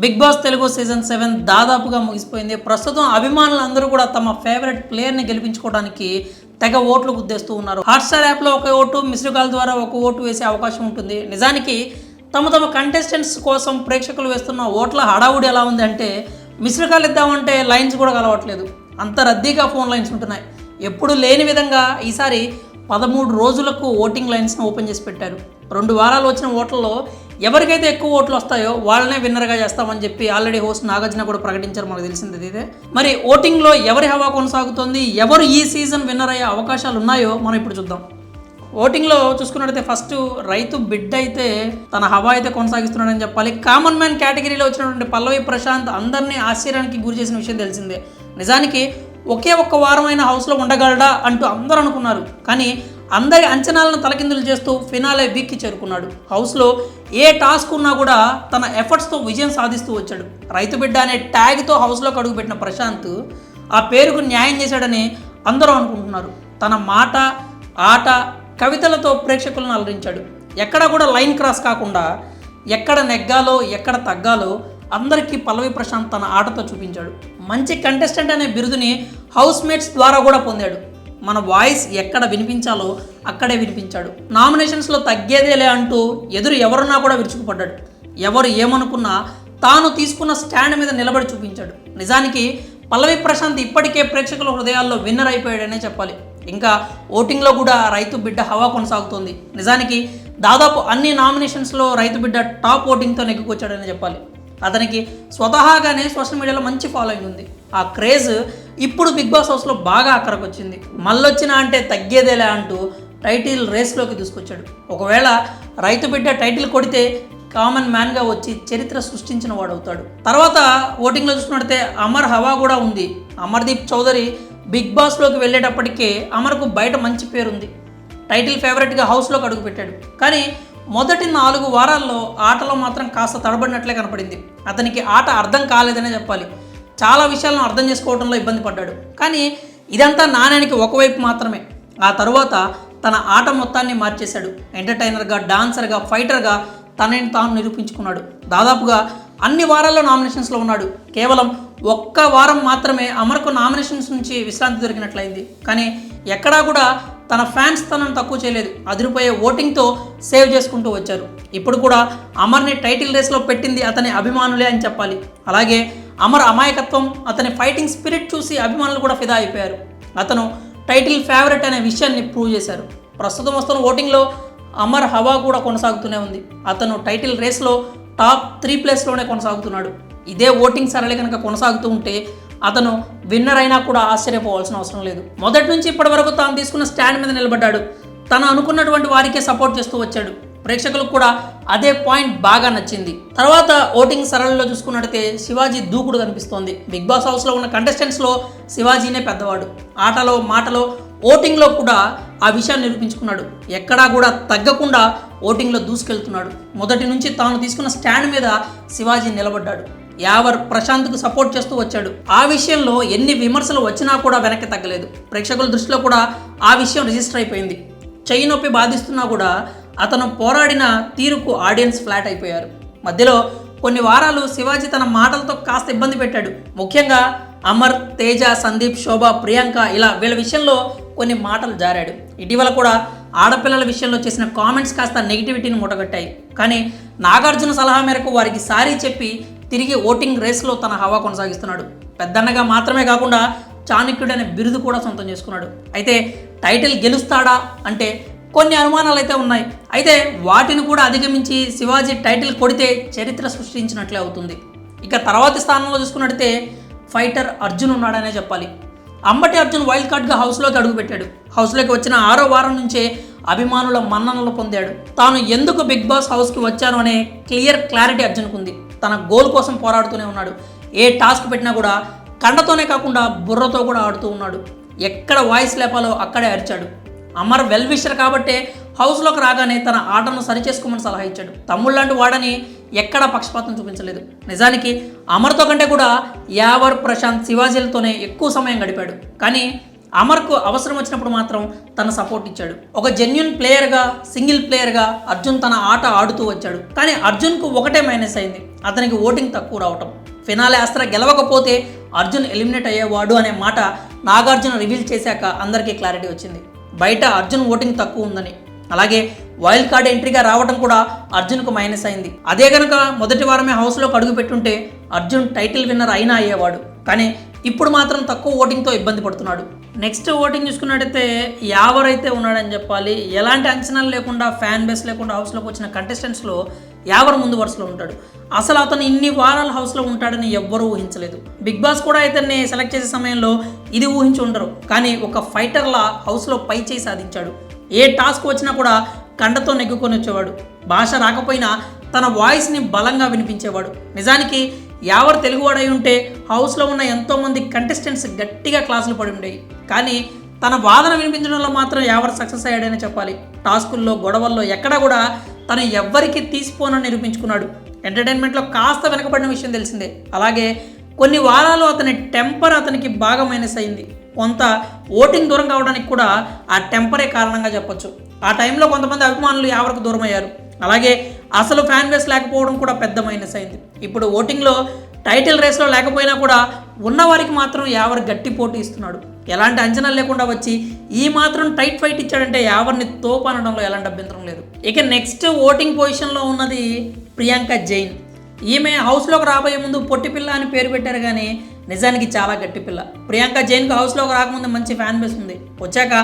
Big boss Telugu season 7 దాదాపుగా ముగిసిపోయింది. ప్రస్తుతం అభిమానులందరూ కూడా తమ ఫేవరెట్ ప్లేయర్ని గెలిపించుకోవడానికి తెగ ఓట్లు గుద్దేస్తూ ఉన్నారు. హాట్స్టార్ యాప్లో ఒక ఓటు, మిస్డ్ కాల్ ద్వారా ఒక ఓటు వేసే అవకాశం ఉంటుంది. నిజానికి తమ కంటెస్టెంట్స్ కోసం ప్రేక్షకులు వేస్తున్న ఓట్ల హడావుడి ఎలా ఉంది అంటే, మిస్డ్ కాల్ ఇద్దామంటే లైన్స్ కూడా కలవట్లేదు. అంత రద్దీగా ఫోన్ లైన్స్ ఉంటున్నాయి. ఎప్పుడు లేని విధంగా ఈసారి 13 రోజులకు ఓటింగ్ లైన్స్ని ఓపెన్ చేసి పెట్టారు. 2 వారాలు వచ్చిన ఓట్లలో ఎవరికైతే ఎక్కువ ఓట్లు వస్తాయో వాళ్ళనే విన్నర్గా చేస్తామని చెప్పి ఆల్రెడీ హోస్ట్ నాగార్జున కూడా ప్రకటించారు. మనకు తెలిసింది ఇదే. మరి ఓటింగ్లో ఎవరి హవా కొనసాగుతుంది, ఎవరు ఈ సీజన్ విన్నర్ అయ్యే అవకాశాలు ఉన్నాయో మనం ఇప్పుడు చూద్దాం. ఓటింగ్లో చూసుకున్నట్టయితే ఫస్ట్ రైతు బిడ్డ అయితే తన హవా అయితే కొనసాగిస్తున్నాడని చెప్పాలి. కామన్ మ్యాన్ కేటగిరీలో వచ్చినటువంటి పల్లవి ప్రశాంత్ అందరినీ ఆశ్చర్యానికి గురి చేసిన విషయం తెలిసిందే. నిజానికి ఒకే ఒక్క వారమైన హౌస్లో ఉండగలడా అంటూ అందరూ అనుకున్నారు. కానీ అందరి అంచనాలను తలకిందులు చేస్తూ ఫినాలే వీక్కి చేరుకున్నాడు. హౌస్లో ఏ టాస్క్ ఉన్నా కూడా తన ఎఫర్ట్స్తో విజయం సాధిస్తూ వచ్చాడు. రైతు బిడ్డ అనే ట్యాగ్తో హౌస్లోకి అడుగుపెట్టిన ప్రశాంత్ ఆ పేరుకు న్యాయం చేశాడని అందరూ అనుకుంటున్నారు. తన మాట, ఆట, కవితలతో ప్రేక్షకులను అలరించాడు. ఎక్కడ కూడా లైన్ క్రాస్ కాకుండా ఎక్కడ నెగ్గాలో ఎక్కడ తగ్గాలో అందరికీ పల్లవి ప్రశాంత్ తన ఆటతో చూపించాడు. మంచి కంటెస్టెంట్ అనే బిరుదుని హౌస్ మేట్స్ ద్వారా కూడా పొందాడు. మన వాయిస్ ఎక్కడ వినిపించాలో అక్కడే వినిపించాడు. నామినేషన్స్లో తగ్గేదేలే అంటూ ఎదురు ఎవరున్నా కూడా విరుచుకుపడ్డాడు. ఎవరు ఏమనుకున్నా తాను తీసుకున్న స్టాండ్ మీద నిలబడి చూపించాడు. నిజానికి పల్లవి ప్రశాంత్ ఇప్పటికే ప్రేక్షకుల హృదయాల్లో విన్నర్ అయిపోయాడనే చెప్పాలి. ఇంకా ఓటింగ్లో కూడా రైతు బిడ్డ హవా కొనసాగుతోంది. నిజానికి దాదాపు అన్ని నామినేషన్స్లో రైతు బిడ్డ టాప్ ఓటింగ్తో నెగ్గుకొచ్చాడని చెప్పాలి. అతనికి స్వతహాగానే సోషల్ మీడియాలో మంచి ఫాలోయింగ్ ఉంది. ఆ క్రేజ్ ఇప్పుడు బిగ్ బాస్ హౌస్లో బాగా అక్కడికి వచ్చింది. మళ్ళొచ్చినా అంటే తగ్గేదేలే అంటూ టైటిల్ రేస్లోకి తీసుకొచ్చాడు. ఒకవేళ రైతు బిడ్డ టైటిల్ కొడితే కామన్ మ్యాన్గా వచ్చి చరిత్ర సృష్టించిన వాడు అవుతాడు. తర్వాత ఓటింగ్లో చూసుకున్నట్టే అమర్ హవా కూడా ఉంది. అమర్దీప్ చౌదరి బిగ్ బాస్లోకి వెళ్ళేటప్పటికే అమర్కు బయట మంచి పేరుంది. టైటిల్ ఫేవరెట్గా హౌస్లోకి అడుగుపెట్టాడు. కానీ మొదటి 4 వారాల్లో ఆటలో మాత్రం కాస్త తడబడినట్లే కనపడింది. అతనికి ఆట అర్థం కాలేదనే చెప్పాలి. చాలా విషయాలను అర్థం చేసుకోవడంలో ఇబ్బంది పడ్డాడు. కానీ ఇదంతా నాణ్యానికి ఒకవైపు మాత్రమే. ఆ తరువాత తన ఆట మొత్తాన్ని మార్చేశాడు. ఎంటర్టైనర్గా, డాన్సర్గా, ఫైటర్గా తనని తాను నిరూపించుకున్నాడు. దాదాపుగా అన్ని వారాల్లో నామినేషన్స్లో ఉన్నాడు. కేవలం ఒక్క వారం మాత్రమే అమర్కు నామినేషన్స్ నుంచి విశ్రాంతి దొరికినట్లయింది. కానీ ఎక్కడా కూడా తన ఫ్యాన్స్ తనను తక్కువ చేయలేదు. అదిరిపోయే ఓటింగ్తో సేవ్ చేసుకుంటూ వచ్చారు. ఇప్పుడు కూడా అమర్ని టైటిల్ రేస్లో పెట్టింది అతని అభిమానులే అని చెప్పాలి. అలాగే అమర్ అమాయకత్వం, అతని ఫైటింగ్ స్పిరిట్ చూసి అభిమానులు కూడా ఫిదా అయిపోయారు. అతను టైటిల్ ఫేవరెట్ అనే విషయాన్ని ప్రూవ్ చేశారు. ప్రస్తుతం వస్తున్న ఓటింగ్లో అమర్ హవా కూడా కొనసాగుతూనే ఉంది. అతను టైటిల్ రేస్లో టాప్ 3 ప్లేస్లోనే కొనసాగుతున్నాడు. ఇదే ఓటింగ్ సరళి కనుక కొనసాగుతూ ఉంటే అతను విన్నర్ అయినా కూడా ఆశ్చర్యపోవాల్సిన అవసరం లేదు. మొదటి నుంచి ఇప్పటి వరకు తాను తీసుకున్న స్టాండ్ మీద నిలబడ్డాడు. తను అనుకున్నటువంటి వారికే సపోర్ట్ చేస్తూ వచ్చాడు. ప్రేక్షకులకు కూడా అదే పాయింట్ బాగా నచ్చింది. తర్వాత ఓటింగ్ సరళిలో చూసుకున్నట్టయితే శివాజీ దూకుడు కనిపిస్తోంది. బిగ్ బాస్ హౌస్లో ఉన్న కంటెస్టెంట్స్లో శివాజీనే పెద్దవాడు. ఆటలో, మాటలో, ఓటింగ్లో కూడా ఆ విషయాన్ని నిరూపించుకున్నాడు. ఎక్కడా కూడా తగ్గకుండా ఓటింగ్లో దూసుకెళ్తున్నాడు. మొదటి నుంచి తాను తీసుకున్న స్టాండ్ మీద శివాజీ నిలబడ్డాడు. యావర్ ప్రశాంత్కు సపోర్ట్ చేస్తూ వచ్చాడు. ఆ విషయంలో ఎన్ని విమర్శలు వచ్చినా కూడా వెనక్కి తగ్గలేదు. ప్రేక్షకుల దృష్టిలో కూడా ఆ విషయం రిజిస్టర్ అయిపోయింది. చెయ్యి నొప్పి బాధిస్తున్నా కూడా అతను పోరాడిన తీరుకు ఆడియన్స్ ఫ్లాట్ అయిపోయారు. మధ్యలో కొన్ని వారాలు శివాజీ తన మాటలతో కాస్త ఇబ్బంది పెట్టాడు. ముఖ్యంగా అమర్, తేజ, సందీప్, శోభ, ప్రియాంక ఇలా వీళ్ళ విషయంలో కొన్ని మాటలు జారాడు. ఇటీవల కూడా ఆడపిల్లల విషయంలో చేసిన కామెంట్స్ కాస్త నెగిటివిటీని మూటగట్టాయి. కానీ నాగార్జున సలహా మేరకు వారికి సారీ చెప్పి తిరిగి ఓటింగ్ రేస్లో తన హవా కొనసాగిస్తున్నాడు. పెద్దన్నగా మాత్రమే కాకుండా చాణక్యుడు అనే బిరుదు కూడా సొంతం చేసుకున్నాడు. అయితే టైటిల్ గెలుస్తాడా అంటే కొన్ని అనుమానాలు అయితే ఉన్నాయి. అయితే వాటిని కూడా అధిగమించి శివాజీ టైటిల్ కొడితే చరిత్ర సృష్టించినట్లే అవుతుంది. ఇక తర్వాతి స్థానంలో చూసుకున్నట్టయితే ఫైటర్ అర్జున్ ఉన్నాడనే చెప్పాలి. అంబటి అర్జున్ వైల్డ్ కార్డ్గా హౌస్లోకి అడుగుపెట్టాడు. హౌస్లోకి వచ్చిన 6వ వారం నుంచే అభిమానుల మన్ననలు పొందాడు. తాను ఎందుకు బిగ్ బాస్ హౌస్కి వచ్చాను అనే క్లారిటీ అర్జున్కు ఉంది. తన గోల్ కోసం పోరాడుతూనే ఉన్నాడు. ఏ టాస్క్ పెట్టినా కూడా కండతోనే కాకుండా బుర్రతో కూడా ఆడుతూ ఉన్నాడు. ఎక్కడ వాయిస్ లేపాలో అక్కడే అరిచాడు. అమర్ వెల్ విషర్ కాబట్టే హౌస్లోకి రాగానే తన ఆటను సరిచేసుకోమని సలహా ఇచ్చాడు. తమ్ముళ్ళంటి వాడని ఎక్కడా పక్షపాతం చూపించలేదు. నిజానికి అమర్తో కంటే కూడా యావర్, ప్రశాంత్, శివాజీలతోనే ఎక్కువ సమయం గడిపాడు. కానీ అమర్కు అవసరం వచ్చినప్పుడు మాత్రం తన సపోర్ట్ ఇచ్చాడు. ఒక జెన్యున్ ప్లేయర్గా, సింగిల్ ప్లేయర్గా అర్జున్ తన ఆట ఆడుతూ వచ్చాడు. కానీ అర్జున్కు ఒకటే మైనస్ అయింది, అతనికి ఓటింగ్ తక్కువ రావటం. ఫినాలే అస్త్ర గెలవకపోతే అర్జున్ ఎలిమినేట్ అయ్యేవాడు అనే మాట నాగార్జున రివీల్ చేశాక అందరికీ క్లారిటీ వచ్చింది. బయట అర్జున్ ఓటింగ్ తక్కువ ఉందని. అలాగే వైల్డ్ కార్డ్ ఎంట్రీగా రావడం కూడా అర్జున్కు మైనస్ అయింది. అదే కనుక మొదటి వారమే హౌస్లోకి అడుగు పెట్టుంటే అర్జున్ టైటిల్ విన్నర్ అయినా అయ్యేవాడు. కానీ ఇప్పుడు మాత్రం తక్కువ ఓటింగ్తో ఇబ్బంది పడుతున్నాడు. నెక్స్ట్ ఓటింగ్ చూసుకున్నట్టయితే యావర్ అయితే ఉన్నాడని చెప్పాలి. ఎలాంటి అంచనాలు లేకుండా, ఫ్యాన్ బేస్ లేకుండా హౌస్లోకి వచ్చిన కంటెస్టెంట్స్లో యావర్ ముందు వరుసలో ఉంటాడు. అసలు అతను ఇన్ని వారాలు హౌస్లో ఉంటాడని ఎవ్వరూ ఊహించలేదు. బిగ్ బాస్ కూడా ఇతన్ని సెలెక్ట్ చేసే సమయంలో ఇది ఊహించి ఉండరు. కానీ ఒక ఫైటర్లా హౌస్లో పై చేయి సాధించాడు. ఏ టాస్క్ వచ్చినా కూడా కండతో నెగ్గుకొని వచ్చేవాడు. భాష రాకపోయినా తన వాయిస్ని బలంగా వినిపించేవాడు. నిజానికి యావర్ తెలుగువాడై ఉంటే హౌస్లో ఉన్న ఎంతోమంది కంటెస్టెంట్స్ గట్టిగా క్లాసులు పడి ఉండేవి. కానీ తన వాదన వినిపించడంలో మాత్రం యావర్ సక్సెస్ అయ్యాడనే చెప్పాలి. టాస్కుల్లో, గొడవల్లో ఎక్కడా కూడా తను ఎవ్వరికి తీసిపోనని నిరూపించుకున్నాడు. ఎంటర్టైన్మెంట్లో కాస్త వెనకబడిన విషయం తెలిసిందే. అలాగే కొన్ని వారాలు అతని టెంపర్ అతనికి బాగా మైనస్ అయింది. కొంత ఓటింగ్ దూరం కావడానికి కూడా ఆ టెంపరే కారణంగా చెప్పొచ్చు. ఆ టైంలో కొంతమంది అభిమానులు యావరకు దూరం అయ్యారు. అలాగే అసలు ఫ్యాన్ బేస్ లేకపోవడం కూడా పెద్ద మైనస్ అయింది. ఇప్పుడు ఓటింగ్లో టైటిల్ రేస్లో లేకపోయినా కూడా ఉన్నవారికి మాత్రం యావర్ గట్టి పోటీ ఇస్తున్నాడు. ఎలాంటి అంచనాలు లేకుండా వచ్చి ఈ మాత్రం టైట్ ఫైట్ ఇచ్చాడంటే యావర్ని తోపనడంలో ఎలాంటి అభ్యంతరం లేదు. ఇక నెక్స్ట్ ఓటింగ్ పొజిషన్లో ఉన్నది ప్రియాంక జైన్. ఈమె హౌస్లోకి రాబోయే ముందు పొట్టి పిల్ల అని పేరు పెట్టారు, కానీ నిజానికి చాలా గట్టి పిల్ల. ప్రియాంక జైన్కు హౌస్లోకి రాకముందు మంచి ఫ్యాన్ బేస్ ఉంది. వచ్చాక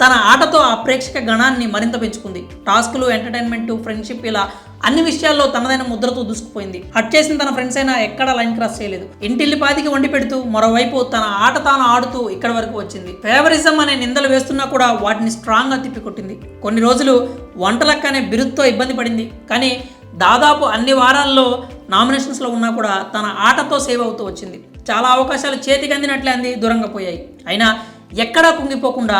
తన ఆటతో ఆ ప్రేక్షక గణాన్ని మరింత పెంచుకుంది. టాస్కులు, ఎంటర్టైన్మెంట్, ఫ్రెండ్షిప్ ఇలా అన్ని విషయాల్లో తనదైన ముద్రతో దూసుకుపోయింది. హట్ చేసిన తన ఫ్రెండ్స్ అయినా ఎక్కడా లైన్ క్రాస్ చేయలేదు. ఇంటిల్లిపాదికి వండి పెడుతూ మరోవైపు తన ఆట తాను ఆడుతూ ఇక్కడి వరకు వచ్చింది. ఫేవరిజం అనే నిందలు వేస్తున్నా కూడా వాటిని స్ట్రాంగ్గా తిప్పికొట్టింది. కొన్ని రోజులు వంటలక్క అనే బిరుదుతో ఇబ్బంది పడింది. కానీ దాదాపు అన్ని వారాల్లో నామినేషన్స్లో ఉన్నా కూడా తన ఆటతో సేవ్ అవుతూ వచ్చింది. చాలా అవకాశాలు చేతికి అందినట్లే అంది, దూరంగా పోయాయి. అయినా ఎక్కడా కుంగిపోకుండా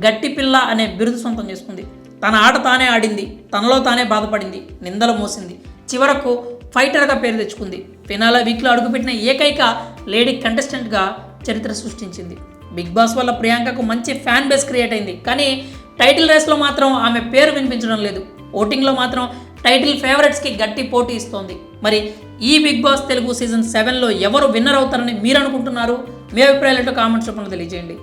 గట్టి పిల్ల అనే బిరుదు సొంతం చేసుకుంది. తన ఆట తానే ఆడింది, తనలో తానే బాధపడింది, నిందలు మోసింది, చివరకు ఫైటర్గా పేరు తెచ్చుకుంది. ఫినాలే వీక్లో అడుగుపెట్టిన ఏకైక లేడీ కంటెస్టెంట్గా చరిత్ర సృష్టించింది. బిగ్ బాస్ వల్ల ప్రియాంకకు మంచి ఫ్యాన్ బేస్ క్రియేట్ అయింది. కానీ టైటిల్ రేస్లో మాత్రం ఆమె పేరు వినిపించడం లేదు. ఓటింగ్లో మాత్రం టైటిల్ ఫేవరెట్స్కి గట్టి పోటీ ఇస్తోంది. మరి ఈ బిగ్ బాస్ తెలుగు సీజన్ 7లో ఎవరు విన్నర్ అవుతారని మీరు అనుకుంటున్నారు? మీ అభిప్రాయాలు ఏంటో కామెంట్స్ రూపంలో తెలియజేయండి.